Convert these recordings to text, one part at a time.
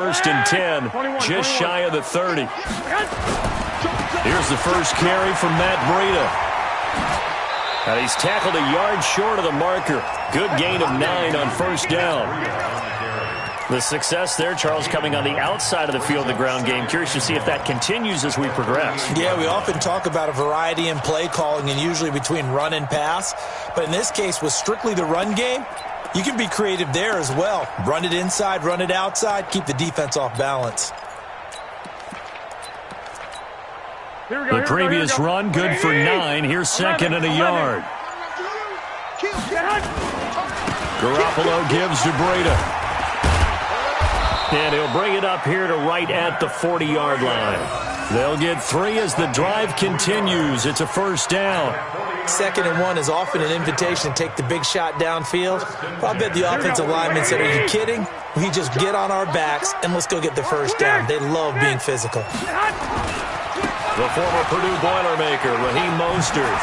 First and 10, just shy of the 30. Here's the first carry from Matt Breida. And he's tackled a yard short of the marker. Good gain of 9 on first down. The success there, Charles, coming on the outside of the field, the ground game. Curious to see if that continues as we progress. Yeah, we often talk about a variety in play calling and usually between run and pass. But in this case, with strictly the run game, you can be creative there as well. Run it inside, run it outside, keep the defense off balance. The previous run, good for 9. Here's second and a yard. Garoppolo gives to Breida. And he'll bring it up here to right at the 40-yard line. They'll get 3 as the drive continues. It's a first down. Second and 1 is often an invitation to take the big shot downfield. I bet the offensive lineman said, "Are you kidding? We just get on our backs and let's go get the first down." They love being physical. The former Purdue Boilermaker, Raheem Mostert.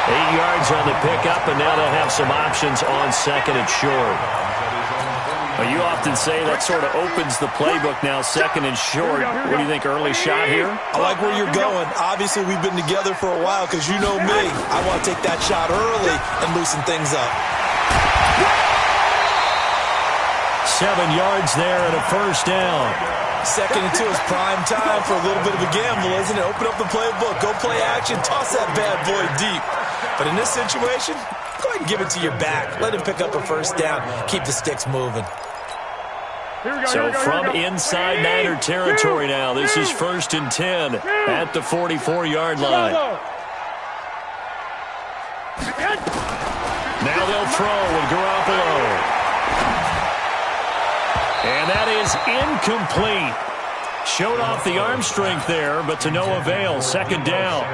8 yards on the pickup, and now they'll have some options on second and short. Well, you often say that sort of opens the playbook now, second and short. What do you think, early shot here? I like where you're going. Obviously, we've been together for a while because you know me. I want to take that shot early and loosen things up. 7 yards there and a first down. Second and 2 is prime time for a little bit of a gamble, isn't it? Open up the playbook, go play action, toss that bad boy deep. But in this situation, go ahead and give it to your back. Let him pick up a first down. Keep the sticks moving. So from inside Niner territory now, this is first and 10 at the 44-yard line. Now they'll throw with Garoppolo. And that is incomplete. Showed off the arm strength there, but to no avail. Second down.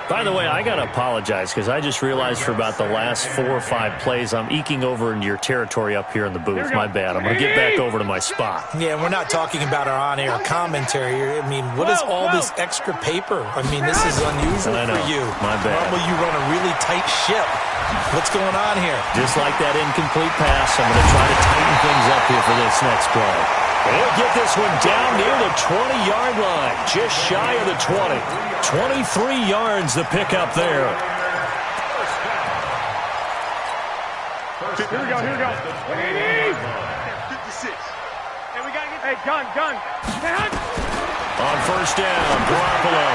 By the way, I got to apologize because I just realized for about the last 4 or 5 plays, I'm eking over into your territory up here in the booth. My bad. I'm going to get back over to my spot. Yeah, we're not talking about our on-air commentary here. I mean, what is all this extra paper? I mean, this is unusual for you. My bad. Normally you run a really tight ship. What's going on here? Just like that incomplete pass, I'm going to try to tighten things up here for this next play. They'll get this one down near the 20-yard line, just shy of the 20. 23 yards the pickup there. Here we go. 56. Hey, we got to get... Hey, gun. On first down, Garoppolo.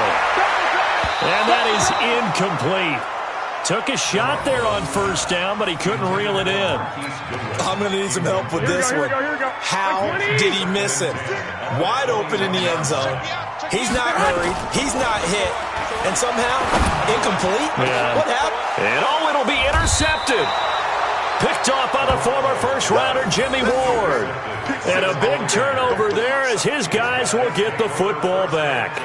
And that is incomplete. Took a shot there on first down, but he couldn't reel it in. I'm going to need some help with this one. How did he miss it? Wide open in the end zone. He's not hurried. He's not hit. And somehow, incomplete? Yeah. What happened? And it'll be intercepted. Picked off by the former first-rounder Jimmy Ward. And a big turnover there as his guys will get the football back.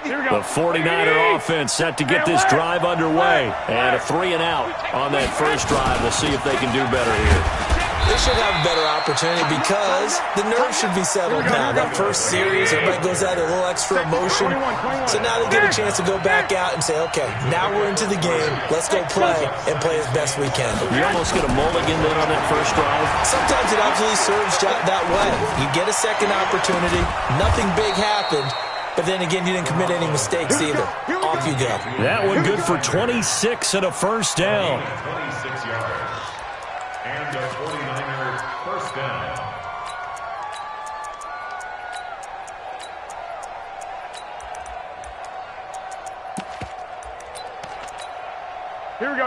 The 49er offense set to get this drive underway. And a 3 and out on that first drive. We'll see if they can do better here. They should have a better opportunity because the nerves should be settled now. That first series, everybody goes out a little extra emotion. So now they get a chance to go back out and say, okay, now we're into the game. Let's go play and play as best we can. You almost get a mulligan then on that first drive. Sometimes it absolutely serves that way. You get a second opportunity. Nothing big happened. But then again, you didn't commit any mistakes either. Off you go. That one good for 26 and a first down. 26 yards. And a 49er first down. Here we go.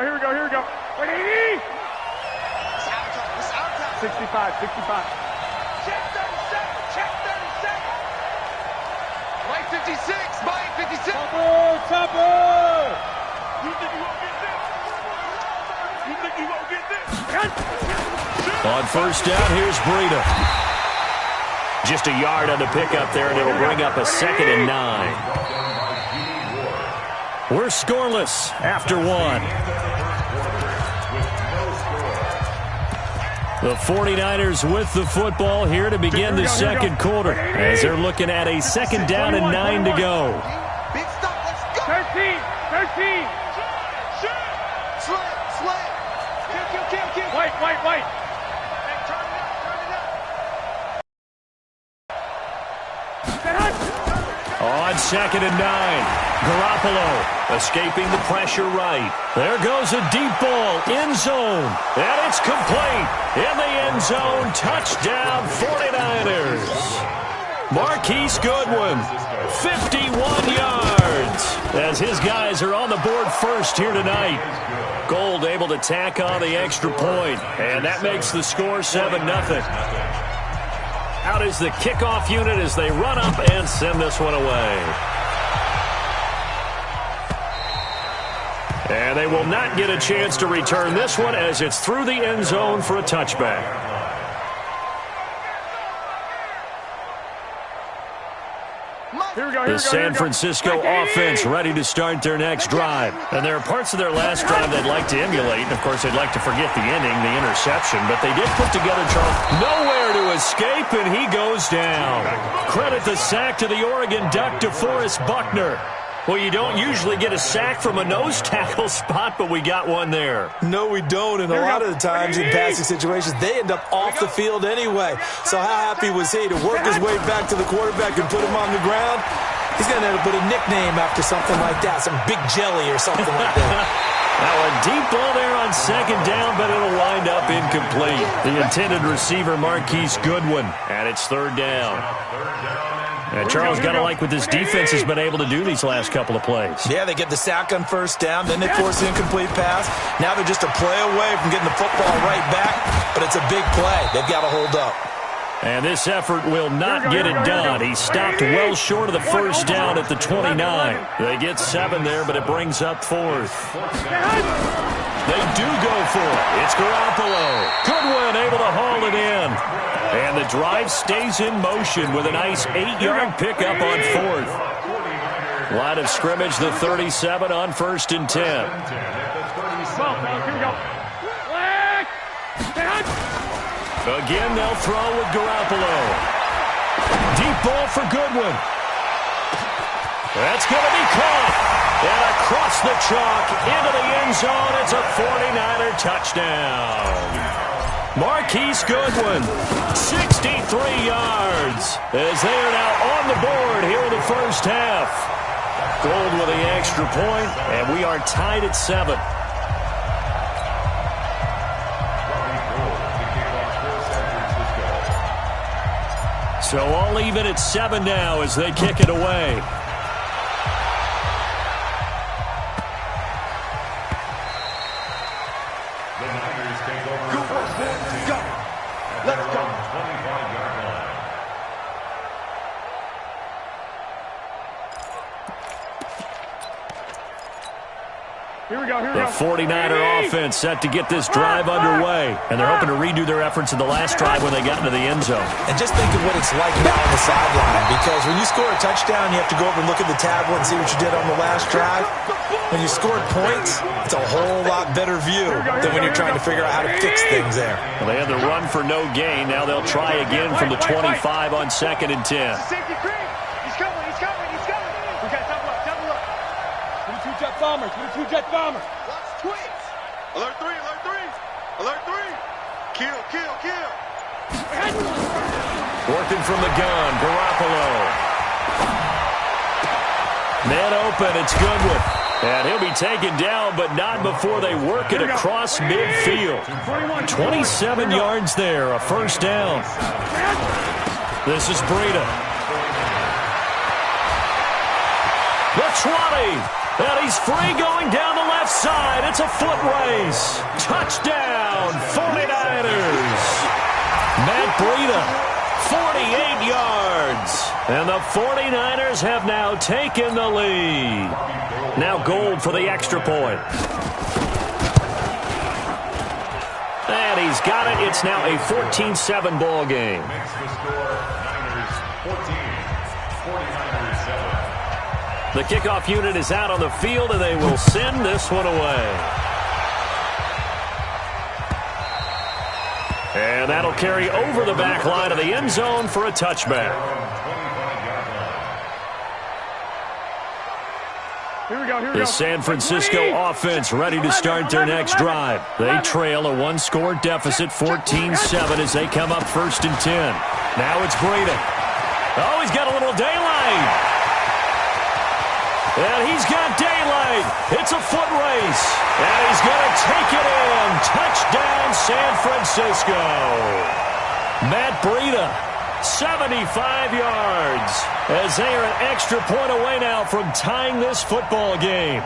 Wait, 80! 65. Check 37. Mike 56. Topper! You think you won't get this? On first down, here's Breida. Just a yard on the pickup there, and it'll bring up a 2nd and 9. We're scoreless after 1. The 49ers with the football here to begin the second quarter as they're looking at a 2nd down and 9 to go. 13. 13. Slant. Kill. White. Hey, turn it up. On 2nd and 9. Garoppolo escaping the pressure right. There goes a deep ball, end zone, and it's complete. In the end zone, touchdown 49ers. Marquise Goodwin, 51 yards, as his guys are on the board first here tonight. Gold able to tack on the extra point, and that makes the score 7-0. Out is the kickoff unit as they run up and send this one away. And they will not get a chance to return this one as it's through the end zone for a touchback. The San Francisco offense ready to start their next drive. And there are parts of their last drive they'd like to emulate. And, of course, they'd like to forget the ending, the interception. But they did put together, Charles, nowhere to escape, and he goes down. Credit the sack to the Oregon Duck, DeForest Buckner. Well, you don't usually get a sack from a nose tackle spot, but we got one there. No, we don't, and a lot of the times in passing situations, they end up off the field anyway. So how happy was he to work his way back to the quarterback and put him on the ground? He's going to end up with a nickname after something like that, some Big Jelly or something like that. Now a deep ball there on 2nd down, but it'll wind up incomplete. The intended receiver, Marquise Goodwin, and it's 3rd down. And Charles got to like what this defense has been able to do these last couple of plays. Yeah, they get the sack on 1st down, then they force an incomplete pass. Now they're just a play away from getting the football right back, but it's a big play. They've got to hold up. And this effort will not get it done. He stopped well short of the 1st down at the 29. They get 7 there, but it brings up 4th. They do go for it. It's Garoppolo. Goodwin able to haul it in. And the drive stays in motion with a nice 8-yard pickup on 4th. Line of scrimmage, the 37 on 1st and 10. Again, they'll throw with Garoppolo. Deep ball for Goodwin. That's going to be caught. And across the chalk into the end zone, it's a 49er touchdown. Marquise Goodwin, 63 yards, as they are now on the board here in the 1st half. Gold with the extra point, and we are tied at 7. So all even at 7 now as they kick it away. The 49er offense set to get this drive underway. And they're hoping to redo their efforts in the last drive when they got into the end zone. And just think of what it's like now on the sideline. Because when you score a touchdown, you have to go over and look at the tablet and see what you did on the last drive. When you scored points, it's a whole lot better view than when you're trying to figure out how to fix things there. Well, they had the run for no gain. Now they'll try again from the 25 on 2nd and 10. He's coming. We got double up. With the 2-jet bombers. Watch twins. Alert 3. Kill. Working from the gun, Garoppolo. Man open, it's Goodwin. And he'll be taken down, but not before they work it across midfield. 27 yards there, a 1st down. This is Breida. The 20. And he's free going down the left side. It's a foot race. Touchdown, 49ers. Matt Breida, 48 yards. And the 49ers have now taken the lead. Now Gold for the extra point. And he's got it. It's now a 14-7 ball game. Makes the score Niners 14, 49ers 7. The kickoff unit is out on the field, and they will send this one away. And that'll carry over the back line of the end zone for a touchback. The San Francisco offense ready to start their next drive. They trail a one-score deficit, 14-7, as they come up 1st and 10. Now it's Breida. Oh, he's got a little daylight. And he's got daylight. It's a foot race. And he's going to take it in. Touchdown, San Francisco. Matt Breida, 75 yards, as they are an extra point away now from tying this football game.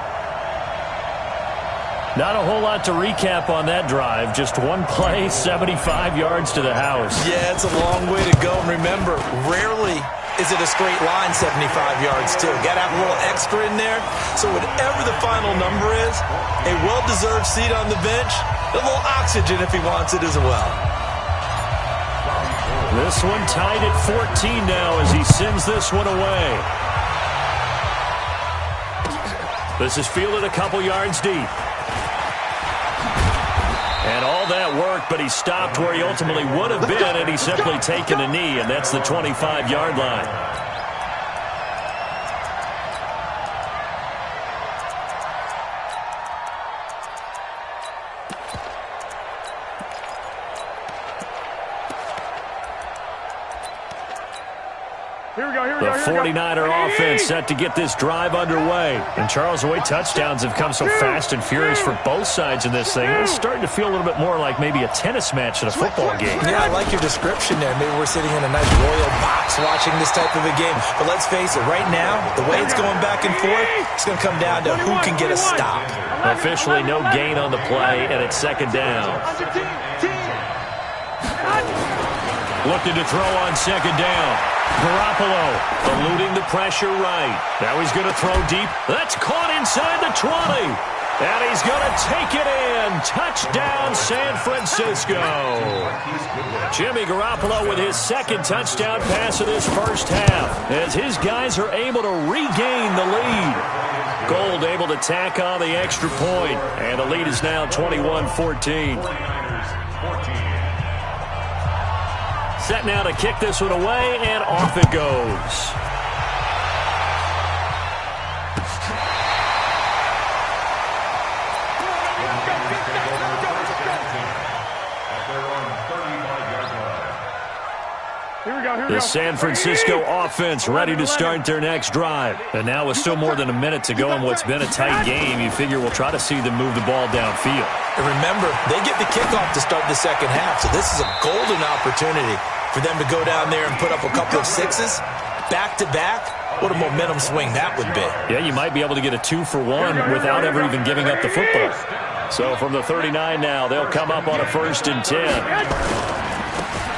Not a whole lot to recap on that drive. Just one play, 75 yards to the house. Yeah, it's a long way to go. And remember, rarely is it a straight line 75 yards, too. Got to have a little extra in there. So whatever the final number is, a well-deserved seat on the bench, a little oxygen if he wants it as well. This one tied at 14 now as he sends this one away. This is fielded a couple yards deep. And all that worked, but he stopped where he ultimately would have been, and he's simply taken a knee, and that's the 25-yard line. The 49er offense set to get this drive underway. And Charles, the way touchdowns have come so fast and furious for both sides in this thing, it's starting to feel a little bit more like maybe a tennis match than a football game. Yeah, I like your description there. Maybe we're sitting in a nice royal box watching this type of a game. But let's face it, right now, the way it's going back and forth, it's going to come down to who can get a stop. Officially no gain on the play, and it's 2nd down. Looking to throw on 2nd down. Garoppolo eluding the pressure right. Now he's going to throw deep. That's caught inside the 20. And he's going to take it in. Touchdown, San Francisco. Jimmy Garoppolo with his 2nd touchdown pass of this first half, as his guys are able to regain the lead. Gold able to tack on the extra point, and the lead is now 21-14. Set now to kick this one away, and off it goes. The San Francisco offense ready to start their next drive. And now with still more than a minute to go in what's been a tight game, you figure we'll try to see them move the ball downfield. And remember, they get the kickoff to start the second half, so this is a golden opportunity for them to go down there and put up a couple of sixes back-to-back. What a momentum swing that would be. Yeah, you might be able to get a 2-for-1 without ever even giving up the football. So from the 39 now, they'll come up on a 1st and 10.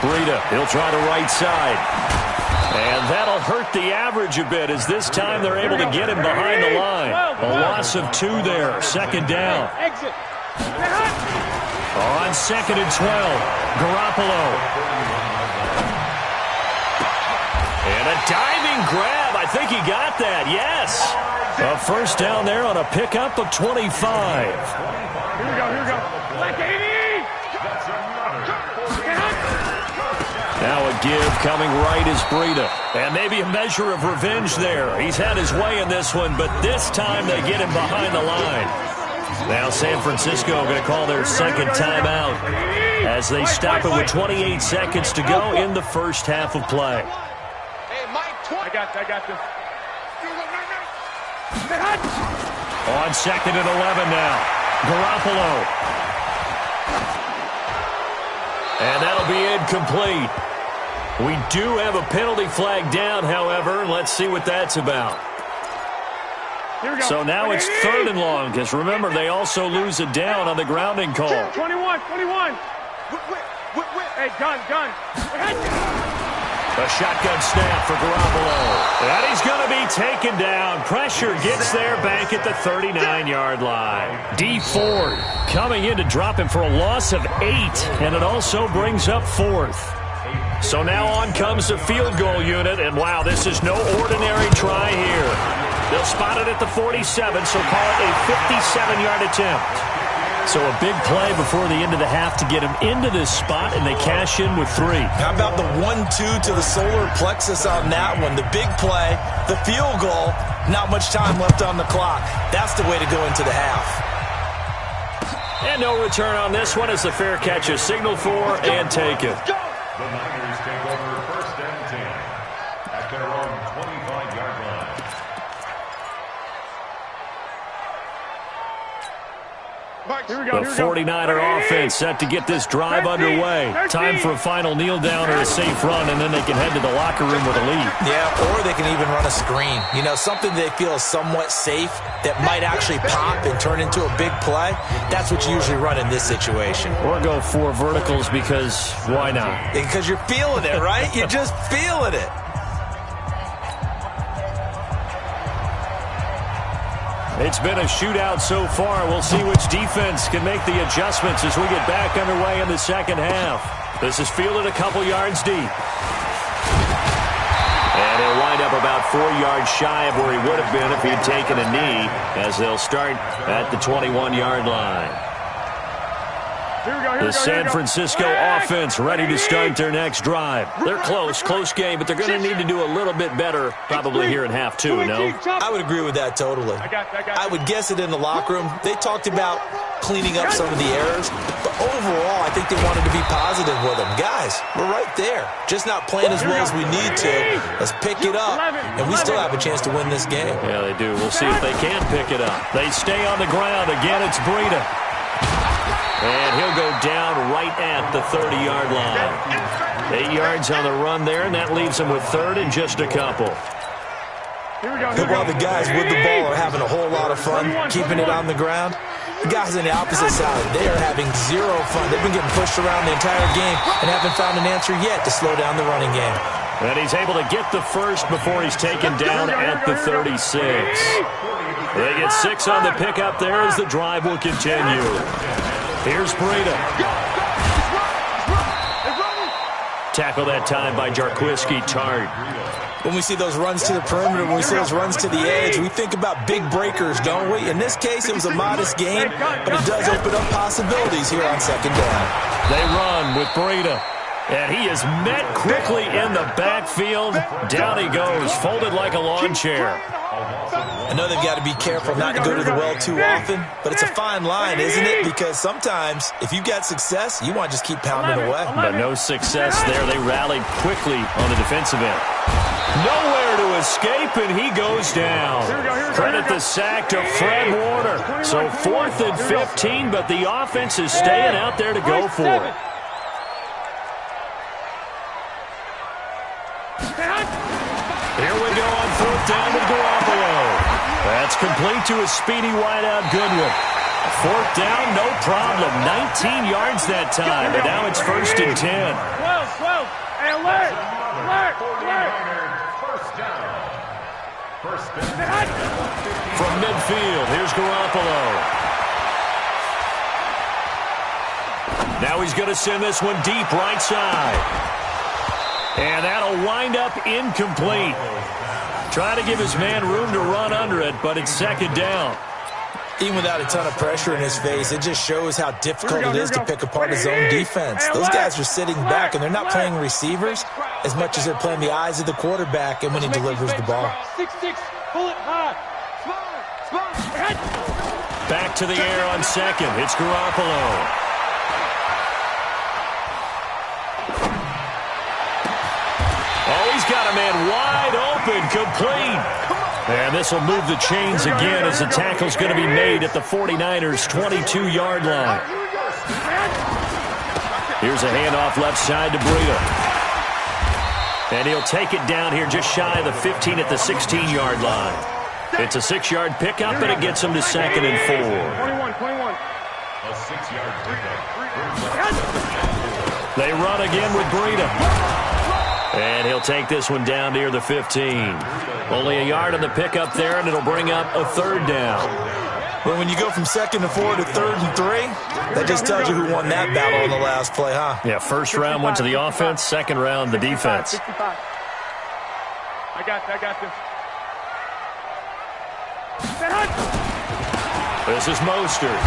Breida, he'll try the right side. And that'll hurt the average a bit, as this time they're able to get him behind the line. A loss of 2 there, 2nd down. On 2nd and 12, Garoppolo. And a diving grab. I think he got that, yes. A 1st down there on a pickup of 25. Here we go. Like 80! Now a give coming right is Breida. And maybe a measure of revenge there. He's had his way in this one, but this time they get him behind the line. Now San Francisco going to call their 2nd timeout as they stop it with 28 seconds to go in the first half of play. I got this. On 2nd and 11 now. Garoppolo. And that'll be incomplete. We do have a penalty flag down, however. Let's see what that's about. So now it's 3rd and long, because remember, they also lose a down on the grounding call. 21. Hey, gun. A shotgun snap for Garoppolo. And he's going to be taken down. Pressure gets there back at the 39-yard line. D Ford coming in to drop him for a loss of 8, and it also brings up 4th. So now on comes the field goal unit, and wow, this is no ordinary try here. They'll spot it at the 47, so call it a 57-yard attempt. So a big play before the end of the half to get him into this spot, and they cash in with 3. How about the 1-2 to the solar plexus on that one? The big play, the field goal. Not much time left on the clock. That's the way to go into the half. And no return on this one as the fair catch is signaled for and taken. The Niners take over 1st and 10 at their own 25-yard line. The 49er offense set to get this drive underway. Time for a final kneel down or a safe run, and then they can head to the locker room with a lead. Yeah, or they can even run a screen. You know, something they feel is somewhat safe that might actually pop and turn into a big play. That's what you usually run in this situation. Or go 4 verticals because why not? Because you're feeling it, right? You're just feeling it. It's been a shootout so far. We'll see which defense can make the adjustments as we get back underway in the second half. This is fielded a couple yards deep. And he'll wind up about 4 yards shy of where he would have been if he had taken a knee, as they'll start at the 21-yard line. The San Francisco offense ready to start their next drive. They're close game, but they're going to need to do a little bit better probably here in half 2, no? I would agree with that totally. I would guess it in the locker room. They talked about cleaning up some of the errors, but overall, I think they wanted to be positive with them. Guys, we're right there. Just not playing as well as we need to. Let's pick it up, and we still have a chance to win this game. Yeah, they do. We'll see if they can pick it up. They stay on the ground. Again, it's Breida. And he'll go down right at the 30-yard line. 8 yards on the run there, and that leaves him with 3rd and just a couple. While the guys with the ball are having a whole lot of fun keeping it on the ground, the guys on the opposite side, they are having zero fun. They've been getting pushed around the entire game and haven't found an answer yet to slow down the running game. And he's able to get the first before he's taken down at the 36. They get 6 on the pickup there as the drive will continue. Here's Breida. Tackle that time by Jarquiski Tart. When we see those runs to the perimeter, when we see those runs to the edge, we think about big breakers, don't we? In this case, it was a modest gain, but it does open up possibilities here on 2nd down. They run with Breida. And he is met quickly in the backfield. Down he goes, folded like a lawn chair. I know they've got to be careful not to go to the well too often, but it's a fine line, isn't it? Because sometimes, if you've got success, you want to just keep pounding away. But no success there. They rallied quickly on the defensive end. Nowhere to escape, and he goes down. Credit the sack to Fred Warner. So 4th and 15, but the offense is staying out there to go for it. Here we go on 4th down with Garoppolo. That's complete to a speedy wideout Goodwin. 4th down, no problem. 19 yards that time, and now it's 1st and 10. 12. Hey, alert! First down. First down. From midfield, here's Garoppolo. Now he's going to send this one deep right side. And that'll wind up incomplete. Try to give his man room to run under it, but it's 2nd down. Even without a ton of pressure in his face, it just shows how difficult it is to pick apart his own defense. Those guys are sitting back, and they're not playing receivers as much as they're playing the eyes of the quarterback and when he delivers the ball. 6-6, pull it high. Back to the air on 2nd. It's Garoppolo. Oh, he's got a man wide open, complete. And this will move the chains again as the tackle's going to be made at the 49ers' 22-yard line. Here's a handoff left side to Breida. And he'll take it down here just shy of the 15 at the 16-yard line. It's a 6-yard pickup, and it gets him to 2nd and 4. 21. A 6-yard pickup. They run again with Breida. And he'll take this one down near the 15. Only a yard on the pickup there, and it'll bring up a 3rd down. Well, when you go from 2nd and 4 to 3rd and 3, that just tells you who won that battle on the last play, huh? Yeah, 1st round went to the offense, 2nd round the defense. 65. I got this. This is Mostert.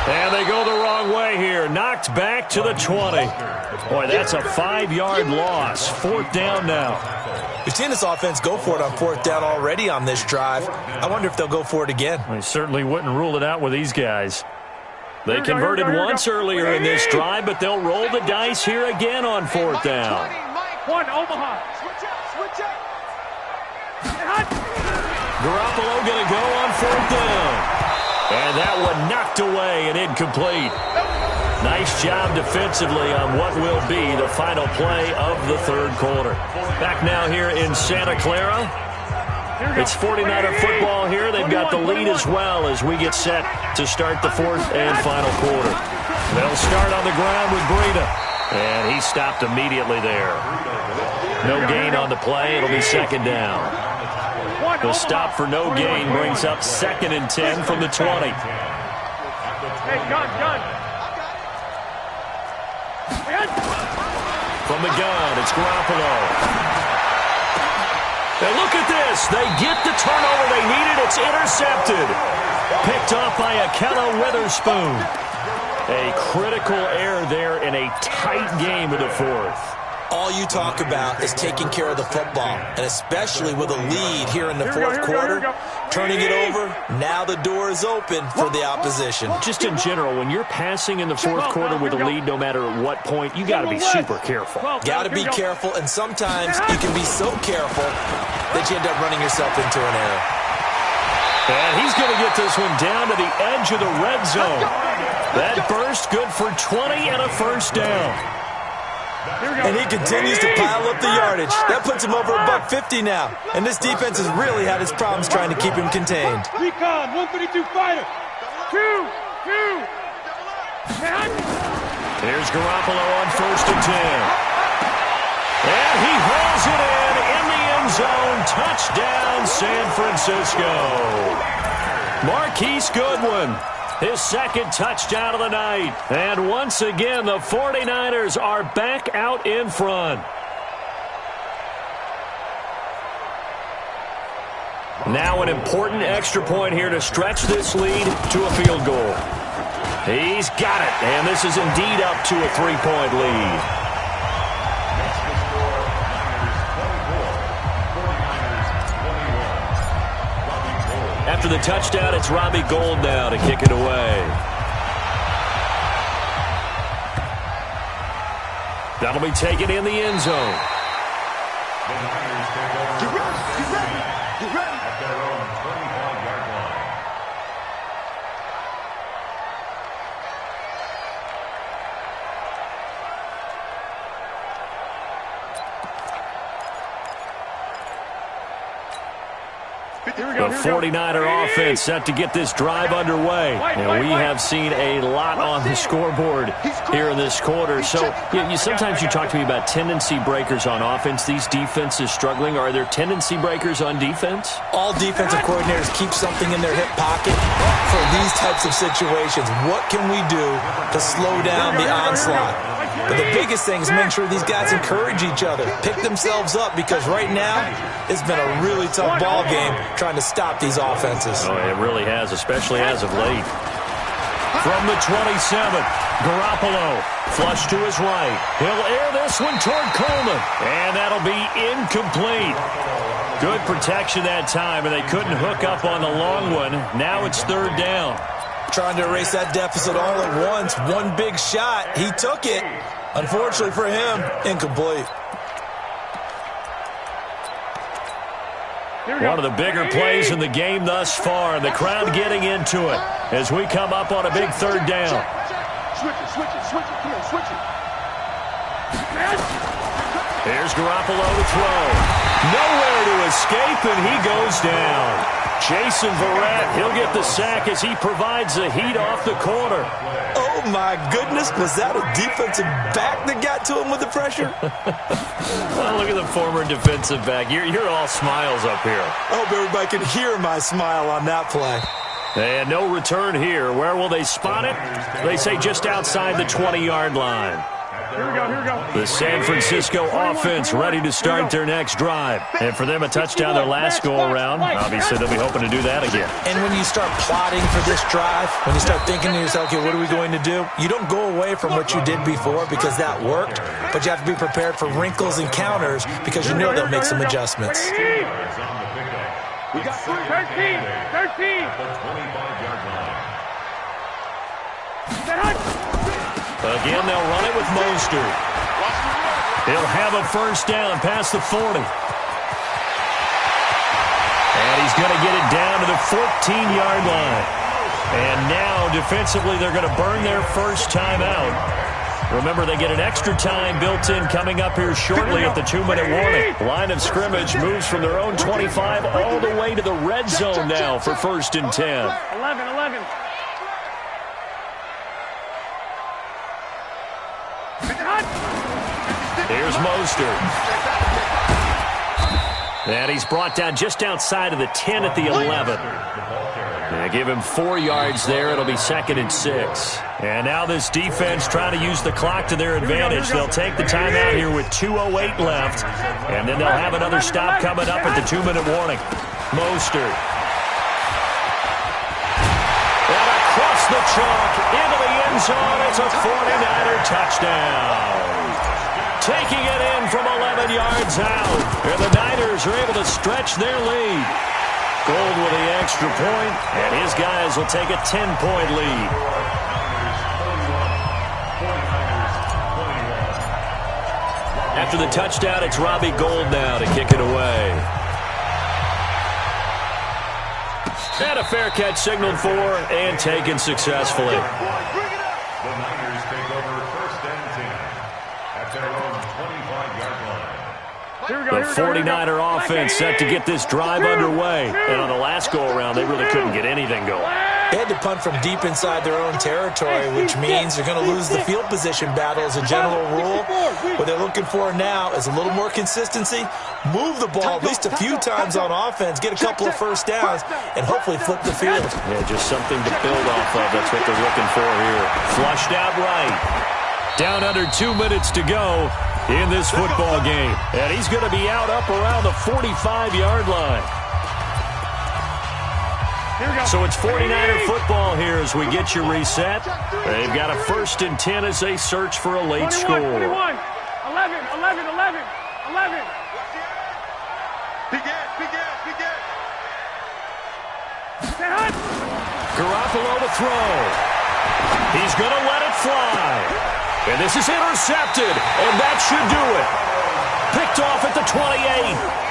And they go the wrong way here. Knocked back to the 20. Boy, that's a 5-yard loss. 4th down now. We've seen this offense go for it on 4th down already on this drive. I wonder if they'll go for it again. They certainly wouldn't rule it out with these guys. They converted once earlier in this drive, but they'll roll the dice here again on 4th down. One, Omaha. Switch up. Garoppolo going to go on 4th down. And that one knocked away and incomplete. Nice job defensively on what will be the final play of the 3rd quarter. Back now here in Santa Clara. It's 49er football here. They've got the lead as well as we get set to start the 4th and final quarter. They'll start on the ground with Breida. And he stopped immediately there. No gain on the play. It'll be 2nd down. The stop for no gain brings up 2nd and 10 from the 20. Hey, gun. From the gun, it's Garoppolo. And look at this. They get the turnover they needed. It's intercepted. Picked off by Akella Witherspoon. A critical error there in a tight game of the 4th. All you talk about is taking care of the football, and especially with a lead here in the 4th quarter, turning it over, now the door is open for the opposition. Just in general, when you're passing in the 4th quarter with a lead, no matter at what point, you got to be super careful. Got to be careful, and sometimes you can be so careful that you end up running yourself into an error. And he's going to get this one down to the edge of the red zone. That burst good for 20 and a 1st down. And he continues to pile up the yardage. That puts him over $150 now. And this defense has really had its problems trying to keep him contained. Recon, 132 fighter. Two. Here's Garoppolo on 1st and 10. And he hauls it in the end zone. Touchdown, San Francisco. Marquise Goodwin. His 2nd touchdown of the night. And once again, the 49ers are back out in front. Now an important extra point here to stretch this lead to a field goal. He's got it, and this is indeed up to a 3-point lead. After the touchdown, it's Robbie Gould now to kick it away. That'll be taken in the end zone. At their own 25-yard line. The 49er offense set to get this drive underway. And we have seen a lot on the scoreboard here in this quarter. So sometimes you talk to me about tendency breakers on offense. These defenses struggling. Are there tendency breakers on defense? All defensive coordinators keep something in their hip pocket for these types of situations. What can we do to slow down the onslaught? But the biggest thing is make sure these guys encourage each other, pick themselves up, because right now it's been a really tough ball game trying to stop these offenses. Oh, it really has, especially as of late. From the 27, Garoppolo, flush to his right. He'll air this one toward Coleman, and that'll be incomplete. Good protection that time, and they couldn't hook up on the long one. Now it's 3rd down. Trying to erase that deficit all at once. One big shot. He took it. Unfortunately for him, incomplete. One of the bigger plays in the game thus far. The crowd getting into it as we come up on a big 3rd down. Switch it. Come on, switch it. Here's Garoppolo to throw. Nowhere to escape, and he goes down. Jason Verrett, he'll get the sack as he provides the heat off the corner. Oh, my goodness. Was that a defensive back that got to him with the pressure? Oh, look at the former defensive back. You're all smiles up here. I hope everybody can hear my smile on that play. And no return here. Where will they spot it? They say just outside the 20-yard line. The San Francisco offense ready to start their next drive. And for them, a touchdown their last go-around. Obviously, they'll be hoping to do that again. And when you start plotting for this drive, when you start thinking to yourself, okay, what are we going to do? You don't go away from what you did before because that worked, but you have to be prepared for wrinkles and counters because you know they'll make some adjustments. We got 13. Again, they'll run it with Mostert. He'll have a first down past the 40. And he's going to get it down to the 14-yard line. And now, defensively, they're going to burn their first time out. Remember, they get an extra time built in coming up here shortly at the 2-minute warning. Line of scrimmage moves from their own 25 all the way to the red zone now for 1st and 10. 11. Here's Mostert. And he's brought down just outside of the 10 at the 11. They give him 4 yards there. It'll be 2nd and 6. And now this defense trying to use the clock to their advantage. They'll take the timeout here with 2:08 left. And then they'll have another stop coming up at the 2-minute warning. Mostert. And across the chalk into the end zone. It's a 49er touchdown. Taking it in from 11 yards out. And the Niners are able to stretch their lead. Gold with the extra point, and his guys will take a 10-point lead. After the touchdown, it's Robbie Gould now to kick it away. And a fair catch signaled for and taken successfully. The Niners take over 1st and 10 at their own 25-yard line. The 49er offense set to get this drive underway. And on the last go-around, they really couldn't get anything going. They had to punt from deep inside their own territory, which means they're going to lose the field position battle as a general rule. What they're looking for now is a little more consistency, move the ball at least a few times on offense, get a couple of first downs, and hopefully flip the field. Yeah, just something to build off of. That's what they're looking for here. Flushed out right. Down under 2 minutes to go in this football game. And he's going to be out up around the 45-yard line. So it's 49er football here as we get you reset. They've got a 1st and 10 as they search for a late score. 11. Garoppolo to throw. He's going to let it fly. And this is intercepted, and that should do it. Picked off at the 28.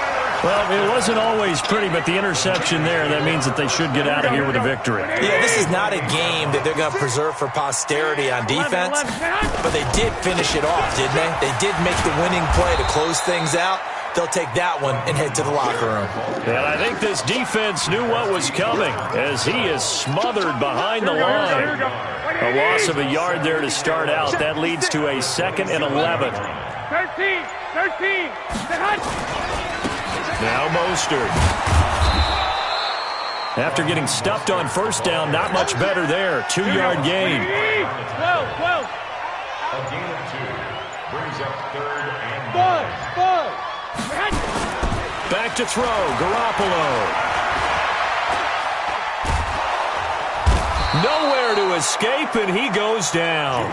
Well, it wasn't always pretty, but the interception there, that means that they should get out of here with a victory. Yeah, this is not a game that they're going to preserve for posterity on defense, but they did finish it off, didn't they? They did make the winning play to close things out. They'll take that one and head to the locker room. And I think this defense knew what was coming as he is smothered behind the line. A loss of a yard there to start out. That leads to a 2nd and 11. 13. Now Mostert. After getting stuffed on first down, not much better there. 2-yard gain. 12. A gain of 2 brings up 3rd and 9. Back to throw. Garoppolo. Nowhere to escape, and he goes down.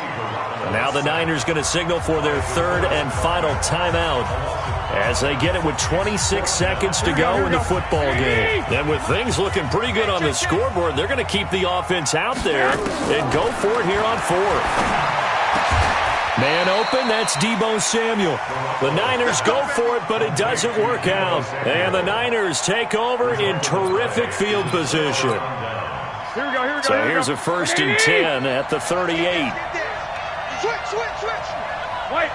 Now the Niners going to signal for their 3rd and final timeout as they get it with 26 seconds to go in the football game. And with things looking pretty good on the scoreboard, they're going to keep the offense out there and go for it here on 4th. Man open, that's Deebo Samuel. The Niners go for it, but it doesn't work out. And the Niners take over in terrific field position. So here's a 1st and 10 at the 38. Switch. White.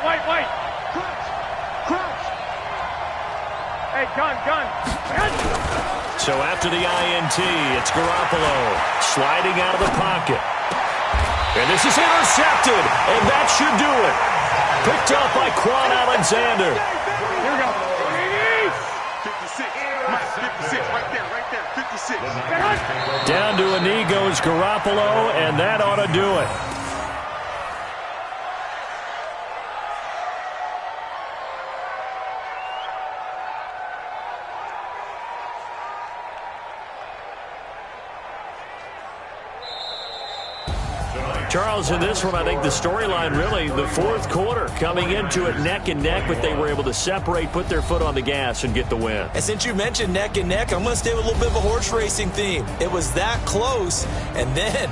Crunch. Hey, gun. So after the INT, it's Garoppolo sliding out of the pocket. And this is intercepted, and that should do it. Picked up by Quan Alexander. Here we go. 56, right there, 56. Down to a knee goes Garoppolo, and that ought to do it. Charles, in this one, I think the storyline really, the fourth quarter, coming into it neck and neck, but they were able to separate, put their foot on the gas, and get the win. And since you mentioned neck and neck, I'm going to stay with a little bit of a horse racing theme. It was that close, and then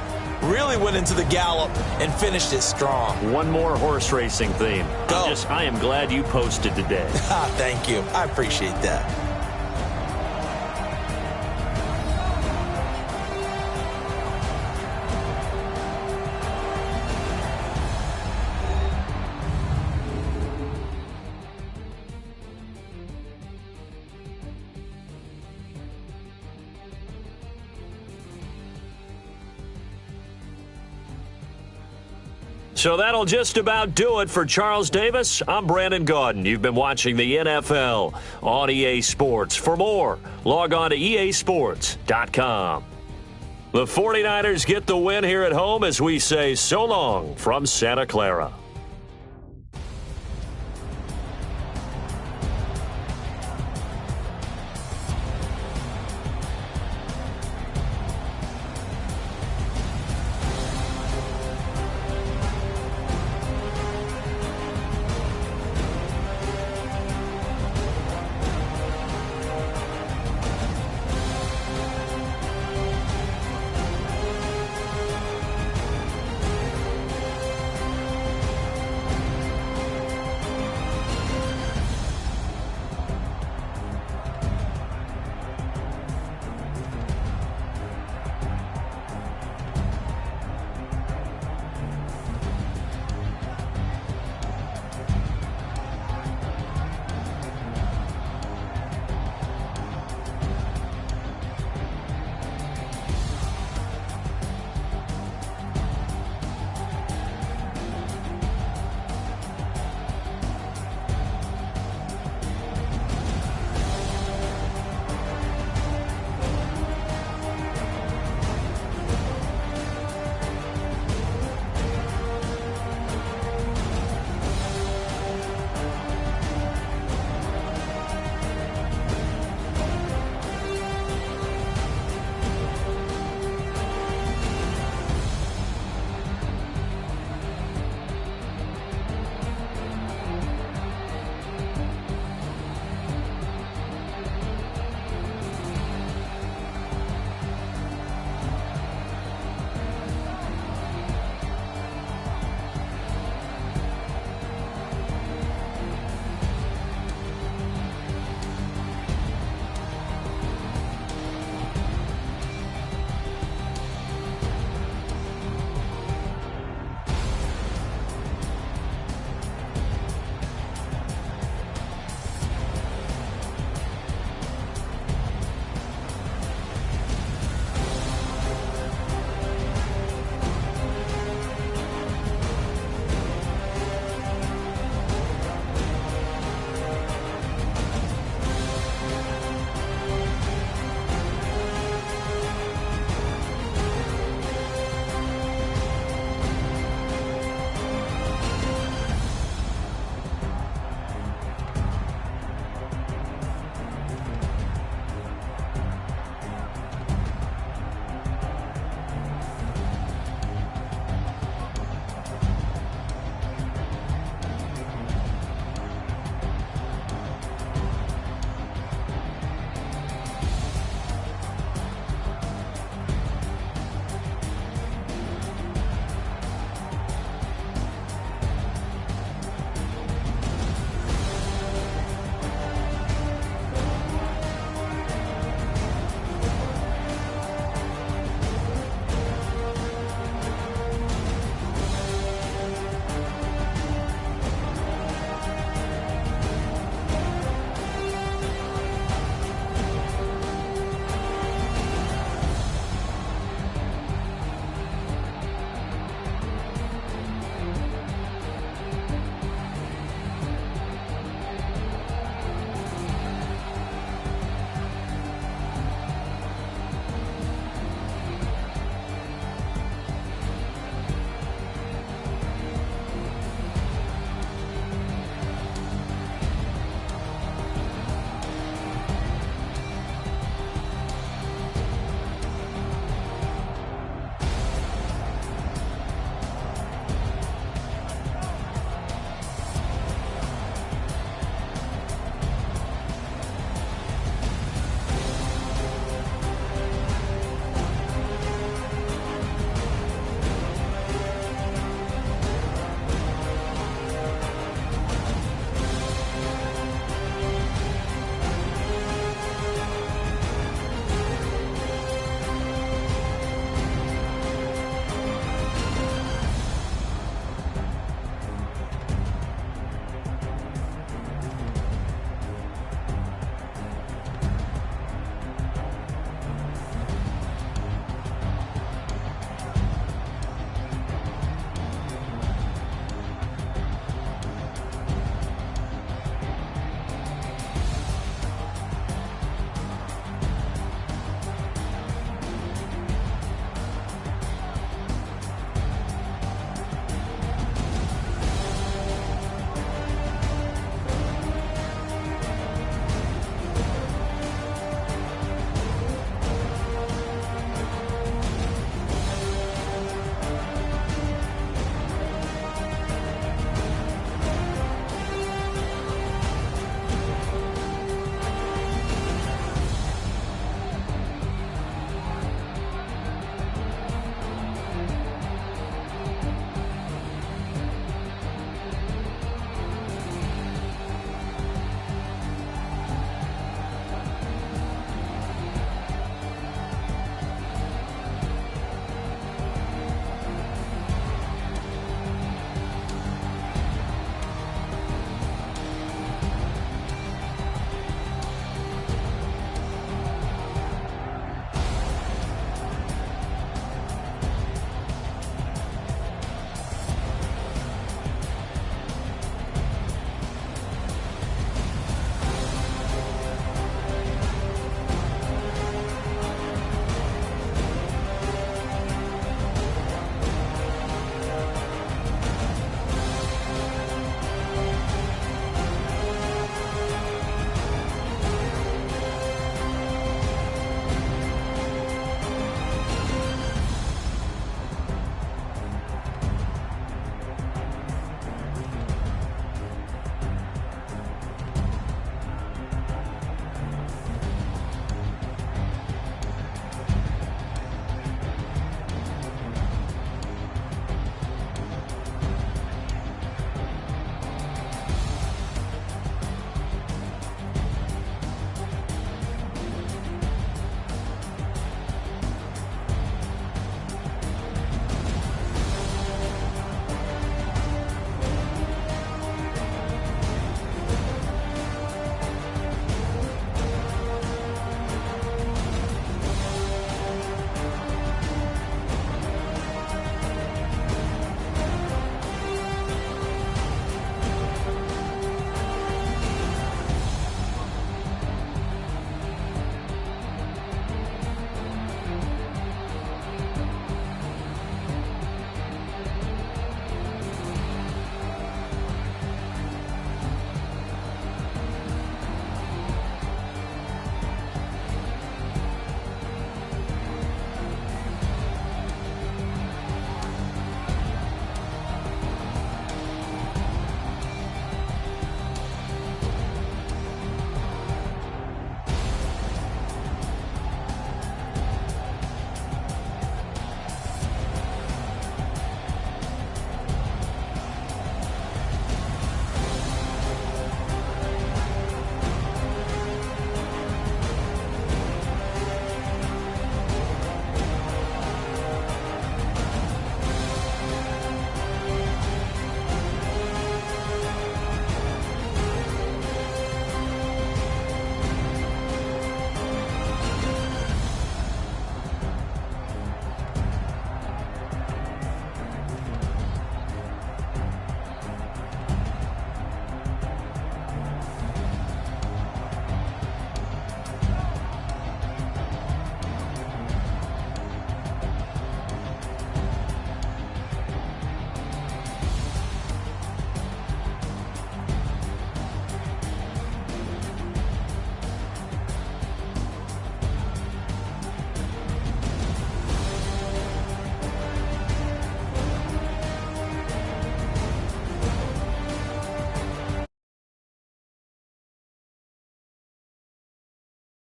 really went into the gallop and finished it strong. One more horse racing theme. Go. I am glad you posted today. Thank you. I appreciate that. So that'll just about do it for Charles Davis. I'm Brandon Gaudin. You've been watching the NFL on EA Sports. For more, log on to easports.com. The 49ers get the win here at home as we say so long from Santa Clara.